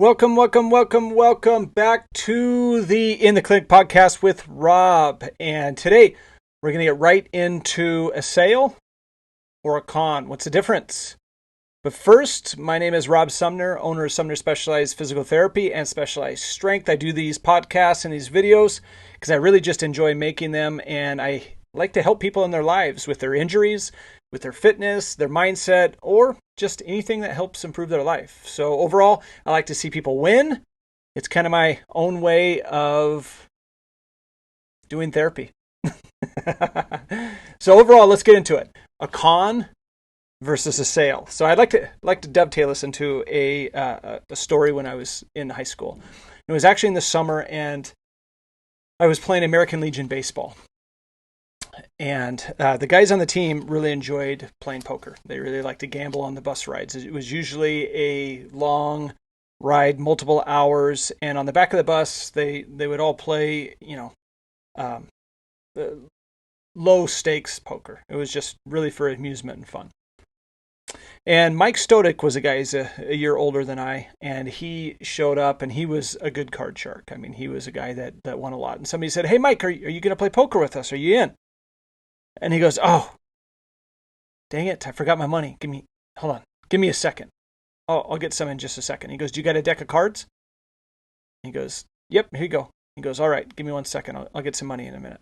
Welcome back to the In the Clinic podcast with Rob. And today we're going to get right into a sale or a con. What's the difference? But first, my name is Rob Sumner, owner of Sumner Specialized Physical Therapy and Specialized Strength. I do these podcasts and these videos because I really just enjoy making them, and I like to help people in their lives with their injuries, with their fitness, their mindset, or just anything that helps improve their life. So overall, I like to see people win. It's kind of my own way of doing therapy. So overall, let's get into it. A con versus a sale. So I'd like to dovetail this into a story when I was in high school. It was actually in the summer, and I was playing American Legion baseball. And the guys on the team really enjoyed playing poker. They really liked to gamble on the bus rides. It was usually a long ride, multiple hours, and on the back of the bus, they would all play, low stakes poker. It was just really for amusement and fun. And Mike Stodik was a guy, he's a year older than I, and he showed up, and he was a good card shark. I mean, he was a guy that won a lot. And somebody said, "Hey, Mike, are you going to play poker with us? Are you in?" And he goes, "Oh, dang it, I forgot my money. Hold on, give me a second. Oh, I'll get some in just a second." He goes, "Do you got a deck of cards?" He goes, "Yep, here you go." He goes, "All right, give me 1 second. I'll get some money in a minute."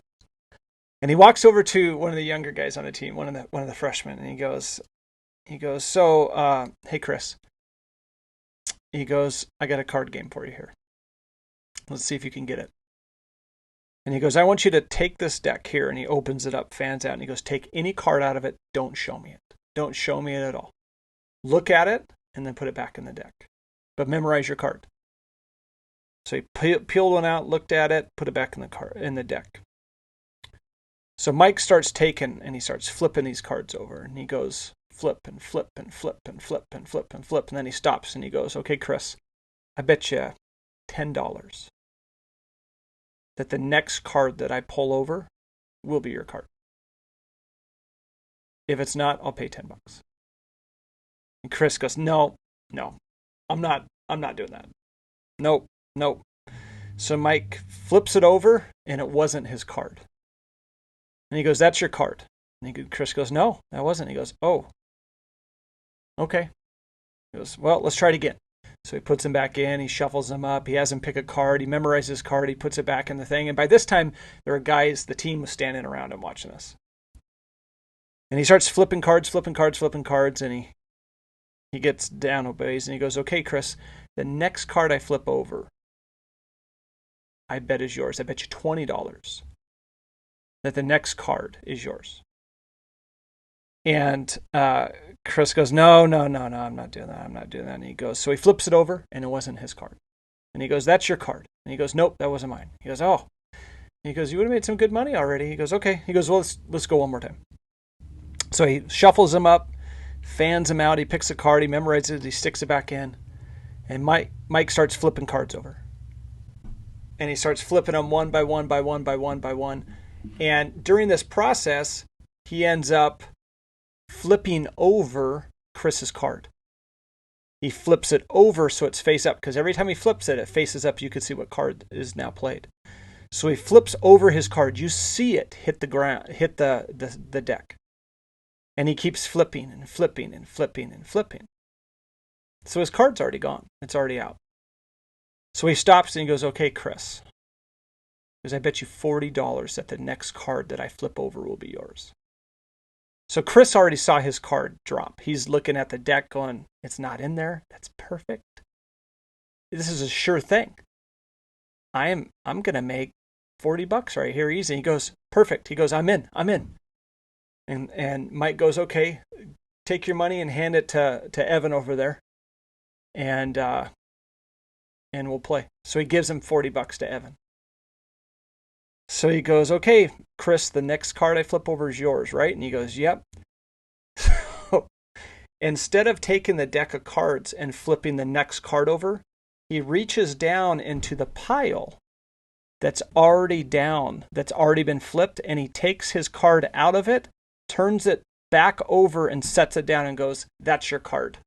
And he walks over to one of the younger guys on the team, one of the freshmen, and he goes, "So, hey, Chris." He goes, "I got a card game for you here. Let's see if you can get it." And he goes, "I want you to take this deck here," and he opens it up, fans out, and he goes, "Take any card out of it. Don't show me it. Don't show me it at all. Look at it, and then put it back in the deck. But memorize your card." So he peeled one out, looked at it, put it back in the deck. So Mike starts taking, and he starts flipping these cards over, and he goes, flip and flip and flip and flip and flip and flip, and then he stops, and he goes, "Okay, Chris, I bet you $10 that the next card that I pull over will be your card. If it's not, I'll pay $10. And Chris goes, No, I'm not doing that. Nope. So Mike flips it over, and it wasn't his card. And he goes, "That's your card." And Chris goes, "No, that wasn't." He goes, "Oh, okay." He goes, "Well, let's try it again." So he puts him back in, he shuffles them up, he has him pick a card, he memorizes his card, he puts it back in the thing. And by this time, there are guys, the team was standing around him watching this. And he starts flipping cards, and he gets down, obeys, and he goes, "Okay, Chris, the next card I flip over, I bet is yours. I bet you $20 that the next card is yours." And Chris goes, No, I'm not doing that. And he goes, so he flips it over, and it wasn't his card. And he goes, "That's your card." And he goes, "Nope, that wasn't mine." He goes, "Oh." He goes, "You would have made some good money already." He goes, "Okay." He goes, "Well, let's go one more time." So he shuffles them up, fans them out, he picks a card, he memorizes it, he sticks it back in, and Mike starts flipping cards over. And he starts flipping them one by one. And during this process, he ends up flipping over Chris's card. He flips it over so it's face up, because every time he flips it, it faces up. You can see what card is now played. So he flips over his card. You see it hit the ground, hit the deck. And he keeps flipping and flipping and flipping and flipping. So his card's already gone. It's already out. So he stops and he goes, "Okay, Chris." Because I bet you $40 that the next card that I flip over will be yours. So Chris already saw his card drop. He's looking at the deck going, "It's not in there. That's perfect. This is a sure thing. I'm going to make $40 right here easy." He goes, "Perfect." He goes, I'm in. And Mike goes, "Okay, take your money and hand it to Evan over there. And we'll play." So he gives him $40 to Evan. So he goes, "Okay, Chris, the next card I flip over is yours, right?" And he goes, "Yep." So instead of taking the deck of cards and flipping the next card over, he reaches down into the pile that's already down, that's already been flipped, and he takes his card out of it, turns it back over and sets it down and goes, "That's your card."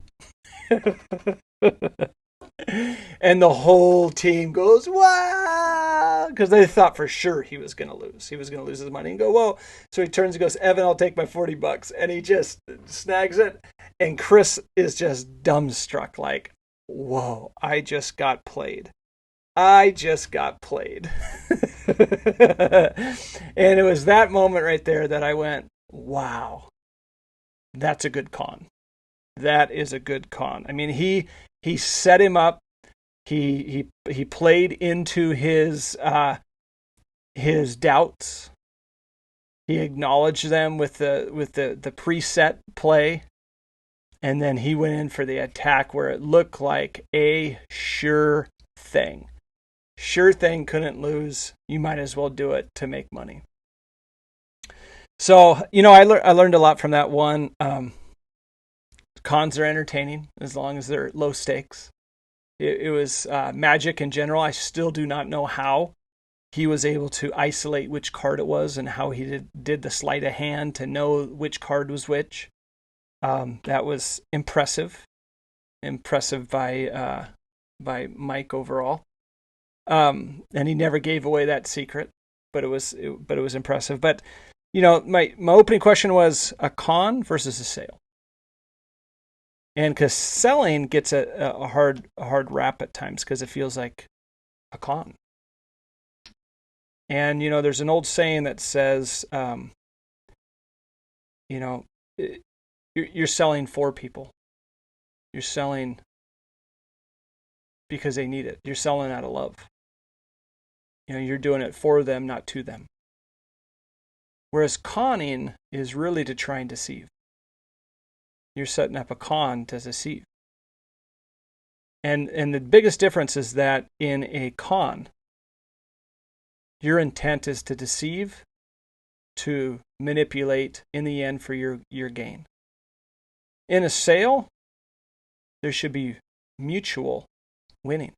And the whole team goes, wow, because they thought for sure he was going to lose. He was going to lose his money and go, whoa. So he turns and goes, Evan, I'll take my $40. And he just snags it. And Chris is just dumbstruck, like, whoa, I just got played. I just got played. And it was that moment right there that I went, wow, that's a good con. That is a good con. I mean, he set him up. He played into his doubts. He acknowledged them with the preset play, and then he went in for the attack where it looked like a sure thing. Sure thing, couldn't lose. You might as well do it to make money. So, I learned a lot from that one. Cons are entertaining as long as they're low stakes. It was magic in general. I still do not know how he was able to isolate which card it was and how he did the sleight of hand to know which card was which. That was impressive. Impressive by Mike overall. And he never gave away that secret, but it was impressive. But my opening question was a con versus a sale. And because selling gets a hard rap at times because it feels like a con. And, there's an old saying that says, you're selling for people. You're selling because they need it. You're selling out of love. You're doing it for them, not to them. Whereas conning is really to try and deceive. You're setting up a con to deceive. And the biggest difference is that in a con, your intent is to deceive, to manipulate in the end for your gain. In a sale, there should be mutual winning.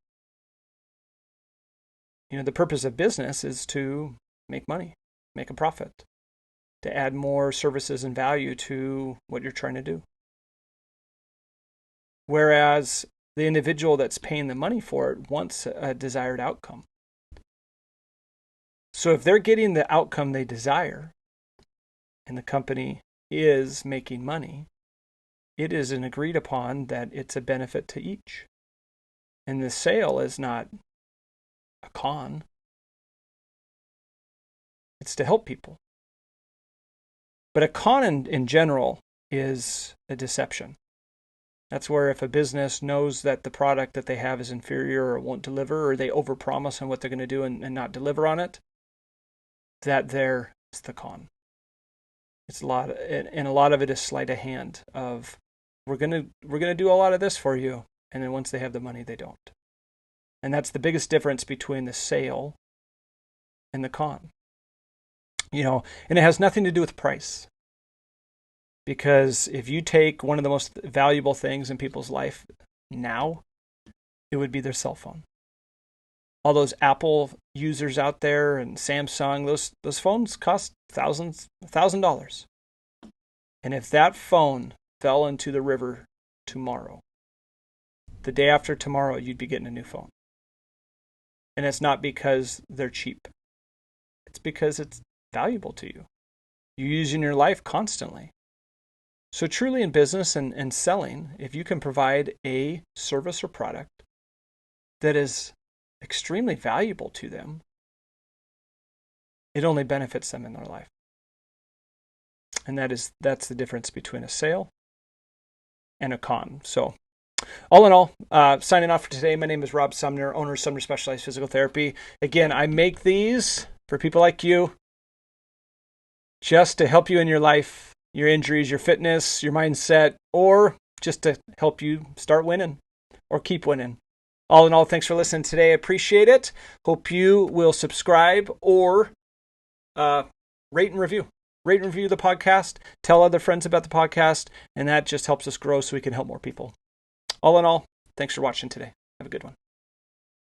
The purpose of business is to make money, make a profit, to add more services and value to what you're trying to do. Whereas the individual that's paying the money for it wants a desired outcome. So if they're getting the outcome they desire, and the company is making money, it is an agreed upon that it's a benefit to each. And the sale is not a con. It's to help people. But a con in general is a deception. That's where if a business knows that the product that they have is inferior or won't deliver, or they overpromise on what they're going to do and not deliver on it, that there is the con. It's a lot, and a lot of it is sleight of hand of we're gonna do a lot of this for you, and then once they have the money, they don't. And that's the biggest difference between the sale and the con. And it has nothing to do with price. Because if you take one of the most valuable things in people's life now, it would be their cell phone. All those Apple users out there and Samsung, those phones cost $1,000. And if that phone fell into the river tomorrow, the day after tomorrow, you'd be getting a new phone. And it's not because they're cheap. It's because it's valuable to you. You use in your life constantly. So truly in business and selling, if you can provide a service or product that is extremely valuable to them, it only benefits them in their life. And that's the difference between a sale and a con. So all in all, signing off for today, my name is Rob Sumner, owner of Sumner Specialized Physical Therapy. Again, I make these for people like you just to help you in your life, your injuries, your fitness, your mindset, or just to help you start winning or keep winning. All in all, thanks for listening today. I appreciate it. Hope you will subscribe or rate and review. Rate and review the podcast. Tell other friends about the podcast, and that just helps us grow so we can help more people. All in all, thanks for watching today. Have a good one.